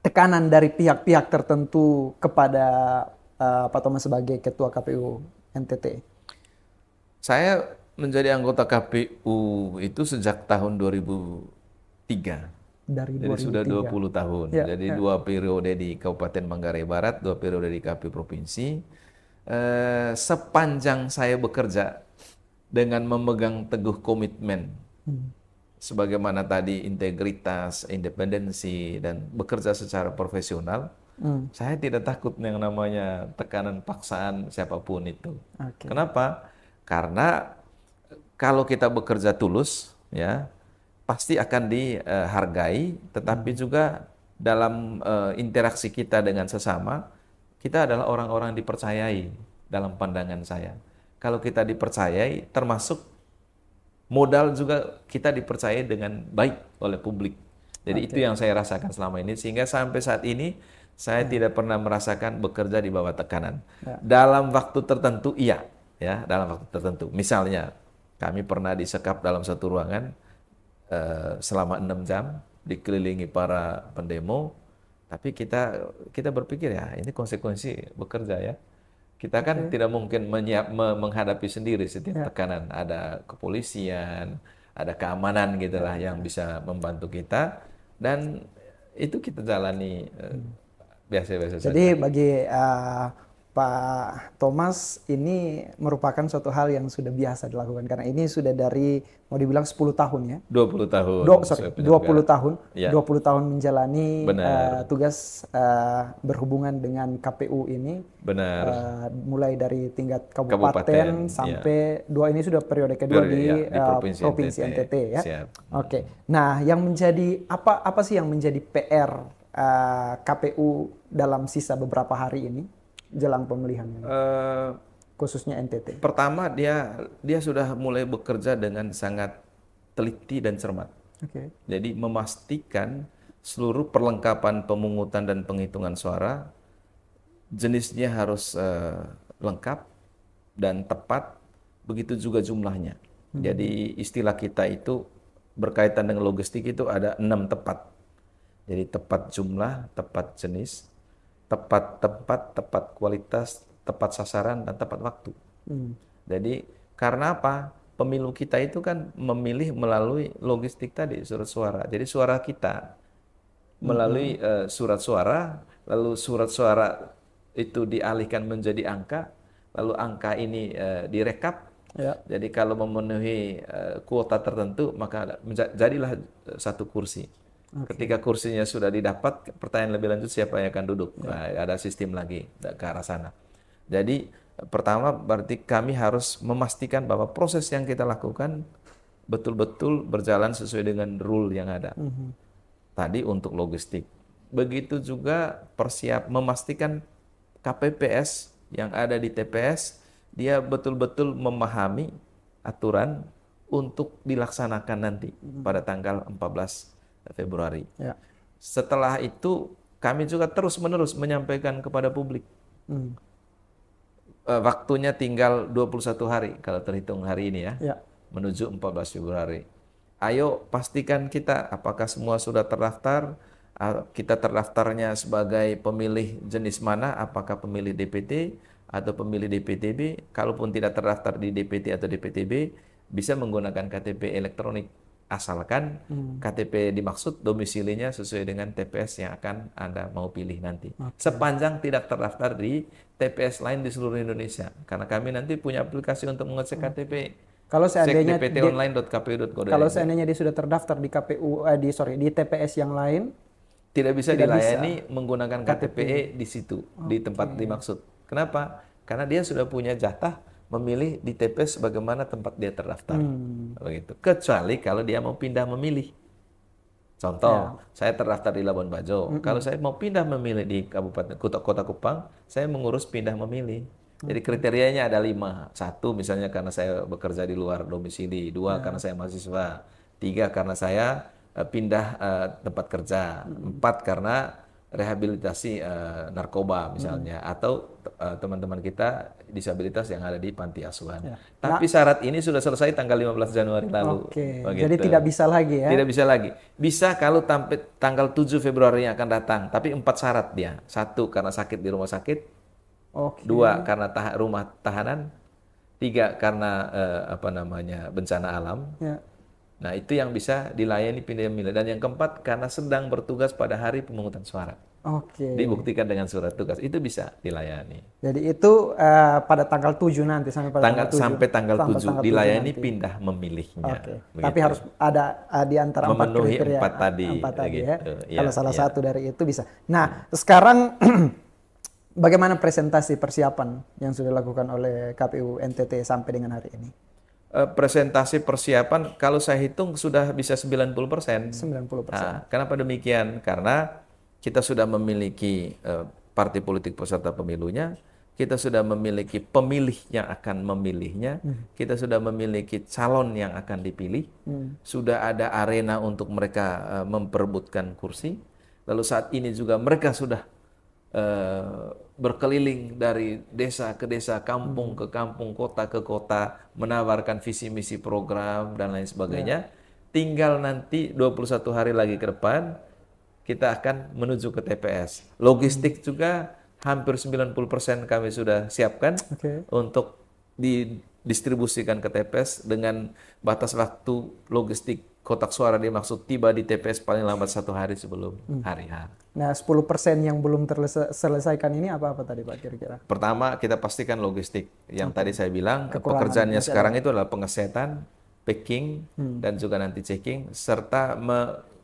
tekanan dari pihak-pihak tertentu kepada Pak Thomas sebagai Ketua KPU NTT? Saya menjadi anggota KPU itu sejak tahun 2003. Jadi sudah 20 tahun. Jadi 2 periode di Kabupaten Manggarai Barat, 2 periode di KPU Provinsi. Sepanjang saya bekerja dengan memegang teguh komitmen, sebagaimana tadi integritas, independensi, dan bekerja secara profesional, saya tidak takut yang namanya tekanan paksaan siapapun itu. Kenapa? Karena kalau kita bekerja tulus, ya pasti akan dihargai. Tetapi juga dalam interaksi kita dengan sesama, kita adalah orang-orang dipercayai dalam pandangan saya. Kalau kita dipercayai, termasuk modal juga kita dipercayai dengan baik oleh publik. Jadi itu yang saya rasakan selama ini, sehingga sampai saat ini Saya tidak pernah merasakan bekerja di bawah tekanan. Dalam waktu tertentu, iya, ya, dalam waktu tertentu. Misalnya, kami pernah disekap dalam satu ruangan selama 6 jam, dikelilingi para pendemo, tapi kita berpikir ya, ini konsekuensi bekerja ya. Kita kan tidak mungkin menghadapi sendiri setiap tekanan. Ada kepolisian, ada keamanan gitulah yang bisa membantu kita, dan itu kita jalani biasa-biasa saja. Jadi bagi Pak Thomas ini merupakan suatu hal yang sudah biasa dilakukan karena ini sudah dari mau dibilang 10 tahun ya. 20 tahun. 20 tahun. Ya. 20 tahun menjalani tugas berhubungan dengan KPU ini. Benar. Mulai dari tingkat kabupaten sampai dua ini sudah periode kedua di Provinsi NTT ya. Siap. Oke. Nah, yang menjadi apa sih yang menjadi PR KPU dalam sisa beberapa hari ini jelang pemilihan khususnya NTT? Pertama, dia sudah mulai bekerja dengan sangat teliti dan cermat. Jadi memastikan seluruh perlengkapan pemungutan dan penghitungan suara jenisnya harus lengkap dan tepat, begitu juga jumlahnya. Jadi istilah kita itu berkaitan dengan logistik itu ada 6 tepat. Jadi tepat jumlah, tepat jenis, tepat tempat, tepat kualitas, tepat sasaran, dan tepat waktu. Jadi karena apa? Pemilu kita itu kan memilih melalui logistik tadi, surat suara. Jadi suara kita melalui surat suara, lalu surat suara itu dialihkan menjadi angka, lalu angka ini direkap. Jadi kalau memenuhi kuota tertentu, maka jadilah satu kursi. Ketika kursinya sudah didapat, pertanyaan lebih lanjut siapa yang akan duduk. Nah, ada sistem lagi ke arah sana. Jadi pertama berarti kami harus memastikan bahwa proses yang kita lakukan betul-betul berjalan sesuai dengan rule yang ada. Tadi untuk logistik. Begitu juga memastikan KPPS yang ada di TPS, dia betul-betul memahami aturan untuk dilaksanakan nanti pada tanggal 14 Februari. Setelah itu kami juga terus-menerus menyampaikan kepada publik. Waktunya tinggal 21 hari kalau terhitung hari ini ya. Menuju 14 Februari. Ayo pastikan kita apakah semua sudah terdaftar. Kita terdaftarnya sebagai pemilih jenis mana, apakah pemilih DPT atau pemilih DPTB. Kalaupun tidak terdaftar di DPT atau DPTB, bisa menggunakan KTP elektronik. Asalkan KTP dimaksud domisilinya sesuai dengan TPS yang akan Anda mau pilih nanti. Sepanjang tidak terdaftar di TPS lain di seluruh Indonesia. Karena kami nanti punya aplikasi untuk mengecek KTP. Kalau seandainya dptonline.kpu.go.id. Kalau seandainya dia sudah terdaftar di di TPS yang lain, tidak bisa dilayani menggunakan KTP di situ, di tempat dimaksud. Kenapa? Karena dia sudah punya jatah memilih di TPS bagaimana tempat dia terdaftar. Begitu. Kecuali kalau dia mau pindah memilih. Contoh, saya terdaftar di Labuan Bajo. Kalau saya mau pindah memilih di Kabupaten Kota Kupang, saya mengurus pindah memilih. Jadi kriterianya ada 5. 1 misalnya karena saya bekerja di luar domisili, 2 karena saya mahasiswa, 3 karena saya pindah tempat kerja, 4 karena rehabilitasi narkoba misalnya, atau teman-teman kita disabilitas yang ada di panti asuhan. Tapi syarat ini sudah selesai tanggal 15 Januari lalu. Jadi tidak bisa lagi ya? Tidak bisa lagi. Bisa kalau tanggal 7 Februari yang akan datang, tapi 4 syarat dia. 1 karena sakit di rumah sakit, 2 karena rumah tahanan, 3 karena bencana alam. Nah, itu yang bisa dilayani pindah memilih. Dan yang keempat, karena sedang bertugas pada hari pemungutan suara. Dibuktikan dengan surat tugas. Itu bisa dilayani. Jadi itu pada tanggal 7 nanti, sampai tanggal 7 dilayani nanti. Pindah memilihnya. Tapi harus ada di antara memenuhi 4 4 tadi. Gitu. Kalau salah satu dari itu bisa. Nah, sekarang bagaimana presentasi persiapan yang sudah dilakukan oleh KPU NTT sampai dengan hari ini? Presentasi persiapan kalau saya hitung sudah bisa 90%. 90%. Nah, kenapa demikian? Karena kita sudah memiliki partai politik peserta pemilunya, kita sudah memiliki pemilih yang akan memilihnya, kita sudah memiliki calon yang akan dipilih, sudah ada arena untuk mereka memperebutkan kursi. Lalu saat ini juga mereka sudah berkeliling dari desa ke desa, kampung ke kampung, kota ke kota, menawarkan visi misi program dan lain sebagainya. Tinggal nanti 21 hari lagi ke depan kita akan menuju ke TPS. Logistik juga hampir 90% kami sudah siapkan untuk didistribusikan ke TPS dengan batas waktu logistik kotak suara dimaksud tiba di TPS paling lambat 1 hari sebelum hari H. Nah, 10% yang belum terselesaikan ini apa-apa tadi Pak kira-kira? Pertama, kita pastikan logistik. Yang tadi saya bilang, pekerjaannya sekarang itu adalah pengesetan, packing, dan juga nanti checking, serta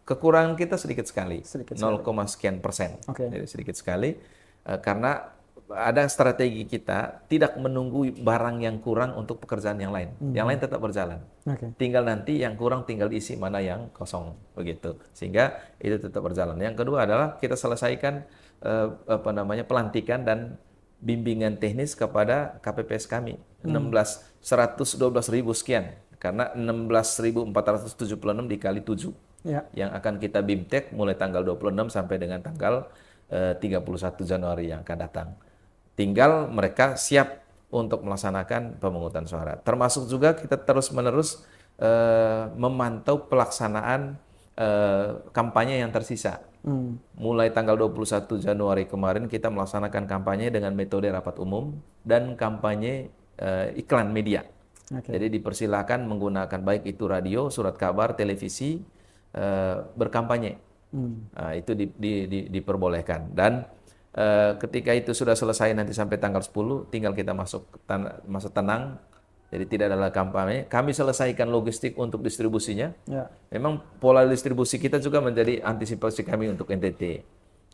kekurangan kita sedikit sekali. 0, sekian persen. Jadi sedikit sekali. Karena ada strategi kita tidak menunggu barang yang kurang untuk pekerjaan yang lain. Yang lain tetap berjalan. Tinggal nanti yang kurang tinggal diisi mana yang kosong begitu. Sehingga itu tetap berjalan. Yang kedua adalah kita selesaikan pelantikan dan bimbingan teknis kepada KPPS kami. 112.000 sekian. Karena 16.476 dikali 7. Yang akan kita BIMTEK mulai tanggal 26 sampai dengan tanggal 31 Januari yang akan datang. Tinggal mereka siap untuk melaksanakan pemungutan suara. Termasuk juga kita terus-menerus memantau pelaksanaan kampanye yang tersisa. Mulai tanggal 21 Januari kemarin kita melaksanakan kampanye dengan metode rapat umum dan kampanye iklan media. Jadi dipersilakan menggunakan baik itu radio, surat kabar, televisi, berkampanye. Itu diperbolehkan. Dan ketika itu sudah selesai nanti sampai tanggal 10, tinggal kita masuk masa tenang. Jadi tidak ada kampanye. Kami selesaikan logistik untuk distribusinya. Memang pola distribusi kita juga menjadi antisipasi kami untuk NTT.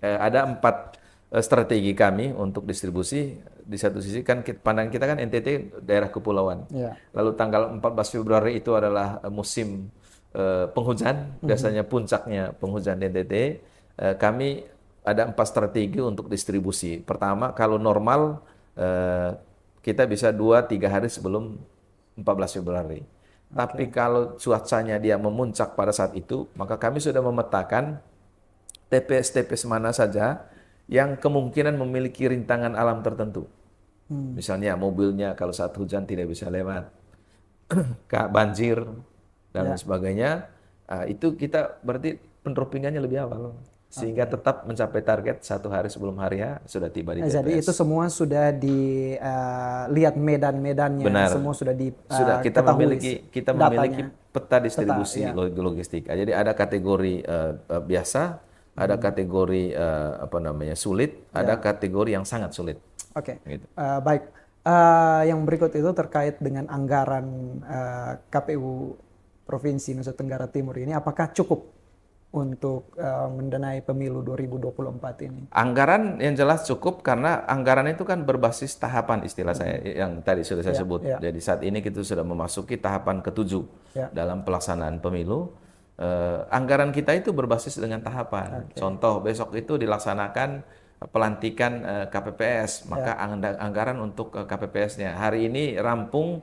Ada 4 strategi kami untuk distribusi. Di satu sisi kan pandangan kita kan NTT daerah kepulauan. Lalu tanggal 14 Februari itu adalah musim penghujan. Biasanya puncaknya penghujan di NTT. Kami ada 4 strategi untuk distribusi. Pertama, kalau normal kita bisa 2-3 hari sebelum 14 Februari. Tapi kalau cuacanya dia memuncak pada saat itu, maka kami sudah memetakan TPS-TPS mana saja yang kemungkinan memiliki rintangan alam tertentu. Misalnya mobilnya kalau saat hujan tidak bisa lewat, banjir, dan lain sebagainya. Itu kita berarti penropingannya lebih awal. Sehingga tetap mencapai target 1 hari sebelum hari H sudah tiba di TPS. Jadi itu semua sudah dilihat medan-medannya, semua sudah kita memiliki peta distribusi logistik. Jadi ada kategori biasa, ada kategori sulit, ada kategori yang sangat sulit. Gitu. Baik. Yang berikut itu terkait dengan anggaran KPU Provinsi Nusa Tenggara Timur ini, apakah cukup untuk mendanai pemilu 2024 ini? Anggaran yang jelas cukup karena anggaran itu kan berbasis tahapan istilah saya yang tadi sudah saya sebut. Jadi saat ini kita sudah memasuki tahapan ke-7 dalam pelaksanaan pemilu. Anggaran kita itu berbasis dengan tahapan. Contoh besok itu dilaksanakan pelantikan KPPS, maka anggaran untuk KPPS-nya. Hari ini rampung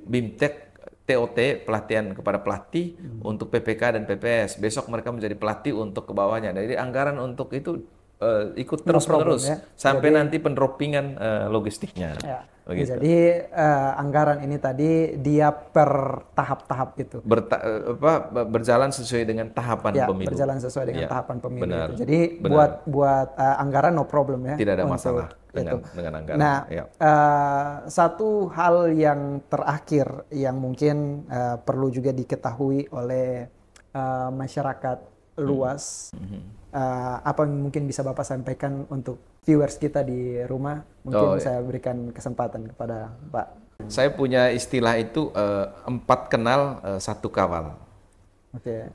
BIMTEK TOT, pelatihan kepada pelatih untuk PPK dan PPS. Besok mereka menjadi pelatih untuk ke bawahnya. Jadi anggaran untuk itu ikut terus-menerus sampai nanti penropingan logistiknya. Jadi anggaran ini tadi dia per tahap-tahap itu. Berjalan sesuai dengan tahapan pemilu. Berjalan sesuai dengan tahapan pemilu. Itu. Jadi buat anggaran no problem ya. Tidak ada masalah dengan anggaran. Nah, satu hal yang terakhir yang mungkin perlu juga diketahui oleh masyarakat luas. Apa yang mungkin bisa Bapak sampaikan untuk viewers kita di rumah? Mungkin saya berikan kesempatan kepada Pak. Saya punya istilah itu 4 kenal 1 kawal.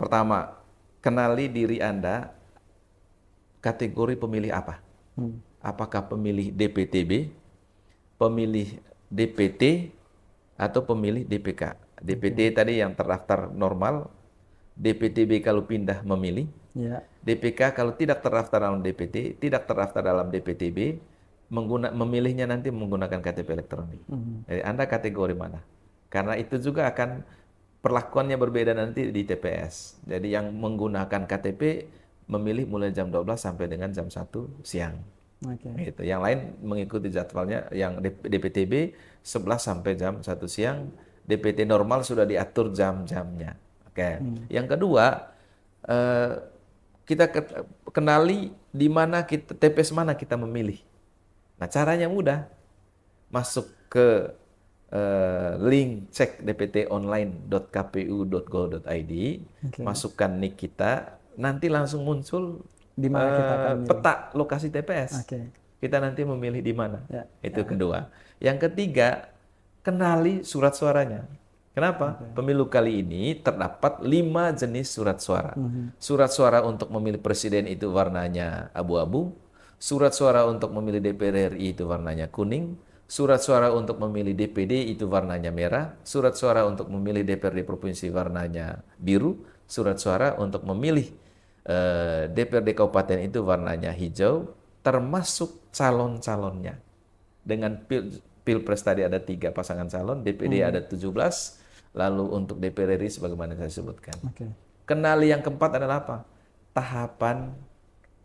Pertama, kenali diri Anda kategori pemilih apa? Apakah pemilih DPTB, pemilih DPT, atau pemilih DPK? DPT tadi yang terdaftar normal, DPTB kalau pindah memilih, DPK kalau tidak terdaftar dalam DPT, tidak terdaftar dalam DPTB, memilihnya nanti menggunakan KTP elektronik. Jadi Anda kategori mana? Karena itu juga akan perlakuannya berbeda nanti di TPS. Jadi yang menggunakan KTP memilih mulai jam 12 sampai dengan jam 1 siang. Oke. Gitu. Yang lain mengikuti jadwalnya, yang DPTB 11 sampai jam 1 siang, DPT normal sudah diatur jam-jamnya. Oke. Yang kedua, eh, kita kenali di mana kita, TPS mana kita memilih. Nah, caranya mudah. Masuk ke link cek dptonline.kpu.go.id, masukkan NIK kita, nanti langsung muncul Di mana kita akan milih. peta lokasi TPS. Kita nanti memilih di mana. Itu kedua. Yang ketiga, kenali surat suaranya. Kenapa? Pemilu kali ini terdapat 5 jenis surat suara. Surat suara untuk memilih presiden itu warnanya abu-abu. Surat suara untuk memilih DPR RI itu warnanya kuning. Surat suara untuk memilih DPD itu warnanya merah. Surat suara untuk memilih DPRD provinsi warnanya biru. Surat suara untuk memilih DPRD kabupaten itu warnanya hijau. Termasuk calon-calonnya. Dengan Pilpres tadi ada 3 pasangan calon, DPD ada 17, lalu untuk DPR RI sebagaimana saya sebutkan. Kenali yang keempat adalah apa? Tahapan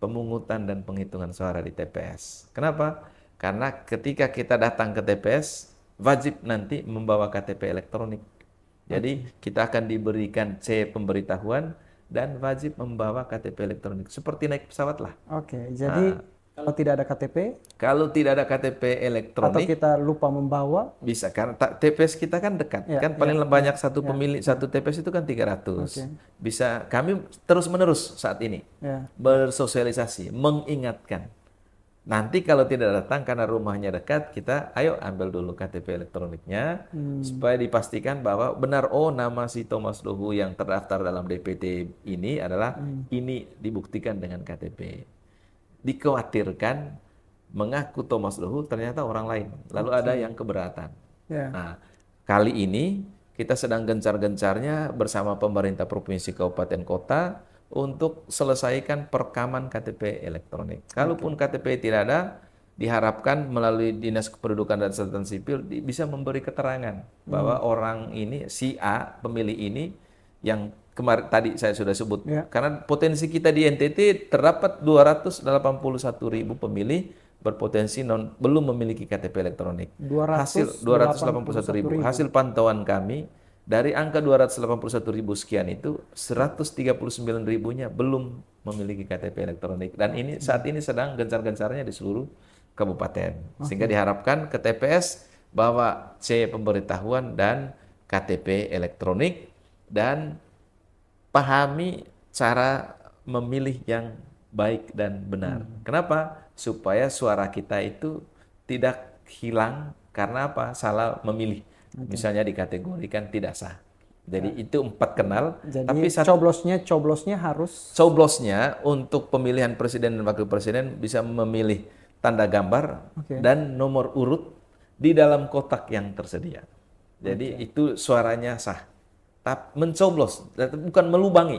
pemungutan dan penghitungan suara di TPS. Kenapa? Karena ketika kita datang ke TPS, wajib nanti membawa KTP elektronik. Jadi kita akan diberikan C pemberitahuan dan wajib membawa KTP elektronik. Seperti naik pesawat lah. Jadi kalau tidak ada KTP? Kalau tidak ada KTP elektronik, atau kita lupa membawa? Bisa, karena TPS kita kan dekat. Kan paling banyak satu pemilih, satu TPS itu kan 300. Bisa, kami terus-menerus saat ini bersosialisasi, mengingatkan. Nanti kalau tidak datang karena rumahnya dekat, kita ayo ambil dulu KTP elektroniknya, supaya dipastikan bahwa benar, oh nama si Thomas Dohu yang terdaftar dalam DPT ini adalah ini dibuktikan dengan KTP. Dikhawatirkan mengaku Thomas Dohu ternyata orang lain, lalu ada yang keberatan. Nah, kali ini kita sedang gencar-gencarnya bersama pemerintah provinsi, kabupaten, kota untuk selesaikan perekaman KTP elektronik. Kalaupun KTP tidak ada, diharapkan melalui Dinas Kependudukan dan Catatan Sipil bisa memberi keterangan bahwa orang ini, si A, pemilih ini, yang kemarin tadi saya sudah sebut, karena potensi kita di NTT terdapat 281.000 pemilih berpotensi belum memiliki KTP elektronik. Hasil 281.000. Hasil pantauan kami dari angka 281.000 sekian itu 139.000-nya belum memiliki KTP elektronik, dan ini saat ini sedang gencar-gencarnya di seluruh kabupaten. Sehingga diharapkan ke TPS bahwa C pemberitahuan dan KTP elektronik, dan pahami cara memilih yang baik dan benar. Kenapa? Supaya suara kita itu tidak hilang karena apa? Salah memilih. Misalnya dikategorikan tidak sah. Jadi itu 4 kenal. Jadi tapi coblosnya harus... Coblosnya untuk pemilihan presiden dan wakil presiden bisa memilih tanda gambar dan nomor urut di dalam kotak yang tersedia. Jadi itu suaranya sah. Tapi mencoblos, bukan melubangi.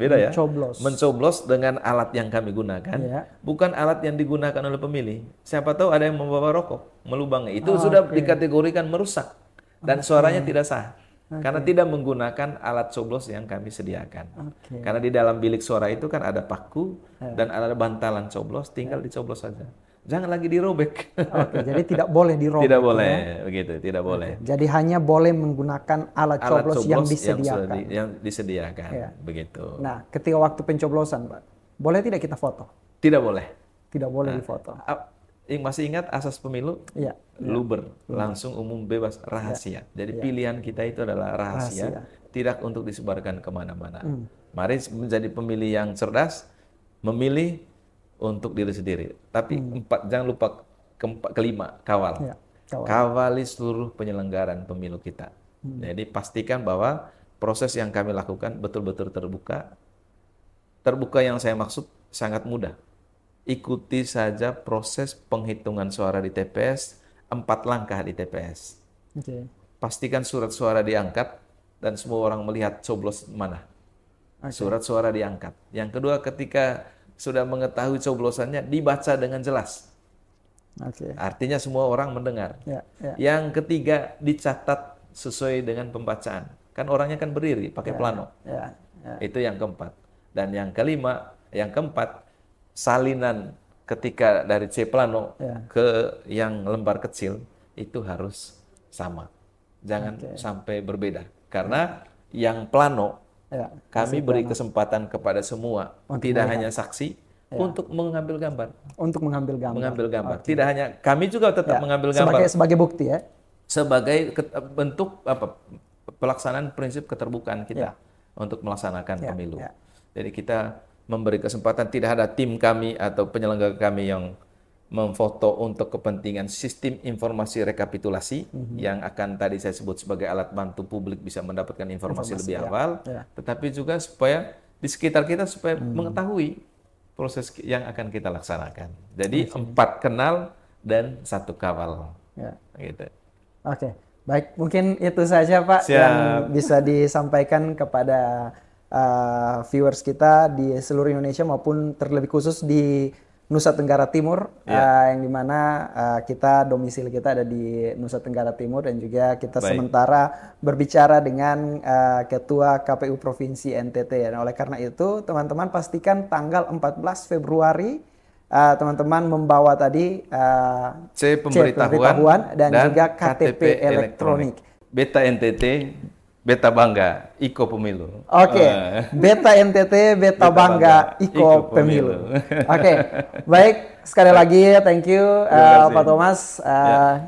Beda ya? Mencoblos dengan alat yang kami gunakan, bukan alat yang digunakan oleh pemilih. Siapa tahu ada yang membawa rokok, melubangi. Itu sudah dikategorikan merusak dan suaranya tidak sah. Karena tidak menggunakan alat coblos yang kami sediakan. Karena di dalam bilik suara itu kan ada paku dan ada bantalan coblos, tinggal dicoblos saja. Jangan lagi dirobek. Jadi tidak boleh dirobek. Tidak boleh, begitu, tidak boleh. Jadi hanya boleh menggunakan alat coblos yang disediakan. Yang disediakan, begitu. Nah, ketika waktu pencoblosan, Pak, boleh tidak kita foto? Tidak boleh. Tidak boleh difoto. Masih ingat asas pemilu? Luber, langsung, umum, bebas, rahasia. Jadi pilihan kita itu adalah rahasia, tidak untuk disebarkan kemana-mana. Mari menjadi pemilih yang cerdas, memilih untuk diri sendiri. Tapi jangan lupa kelima, kawal. Kawali seluruh penyelenggaraan pemilu kita. Jadi pastikan bahwa proses yang kami lakukan betul-betul terbuka. Terbuka yang saya maksud sangat mudah. Ikuti saja proses penghitungan suara di TPS, 4 langkah di TPS. Pastikan surat suara diangkat dan semua orang melihat coblos mana. Surat suara diangkat. Yang kedua, ketika sudah mengetahui coblosannya, dibaca dengan jelas. Artinya semua orang mendengar. Yang ketiga, dicatat sesuai dengan pembacaan. Kan orangnya kan berdiri, pakai plano. Itu yang keempat. Dan yang kelima, yang keempat, salinan ketika dari C plano ke yang lembar kecil itu harus sama. Jangan sampai berbeda. Karena yang plano kami beri kesempatan kepada semua, tidak hanya saksi, untuk mengambil gambar. Untuk mengambil gambar. Mengambil gambar. Tidak hanya kami juga tetap mengambil gambar. Sebagai bukti ya. Sebagai bentuk pelaksanaan prinsip keterbukaan kita untuk melaksanakan pemilu. Jadi kita memberi kesempatan, tidak ada tim kami atau penyelenggara kami yang memfoto untuk kepentingan sistem informasi rekapitulasi yang akan tadi saya sebut sebagai alat bantu publik bisa mendapatkan informasi lebih awal, tetapi juga supaya di sekitar kita supaya mengetahui proses yang akan kita laksanakan. Jadi 4 kenal dan 1 kawal. Gitu. Oke, baik. Mungkin itu saja Pak yang bisa disampaikan kepada viewers kita di seluruh Indonesia maupun terlebih khusus di Nusa Tenggara Timur, yang dimana kita domisili kita ada di Nusa Tenggara Timur dan juga kita sementara berbicara dengan Ketua KPU Provinsi NTT. Dan oleh karena itu teman-teman pastikan tanggal 14 Februari teman-teman membawa tadi C pemberitahuan dan juga KTP elektronik. Beta NTT, Beta Bangga, Iko Pemilu. Oke, Beta NTT, Beta Bangga, Iko Pemilu. Oke, baik. Sekali lagi thank you Pak Thomas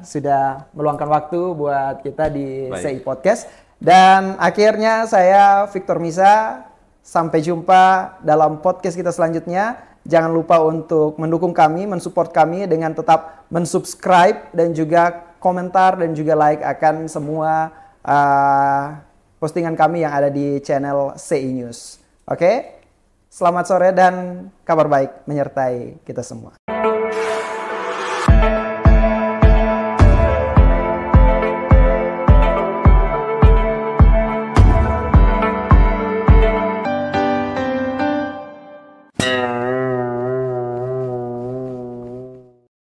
sudah meluangkan waktu buat kita di CI Podcast. Dan akhirnya saya Victor Misa, sampai jumpa dalam podcast kita selanjutnya. Jangan lupa untuk mendukung kami, mensupport kami dengan tetap mensubscribe dan juga komentar dan juga like akan semua postingan kami yang ada di channel CI News. Oke? Selamat sore dan kabar baik menyertai kita semua.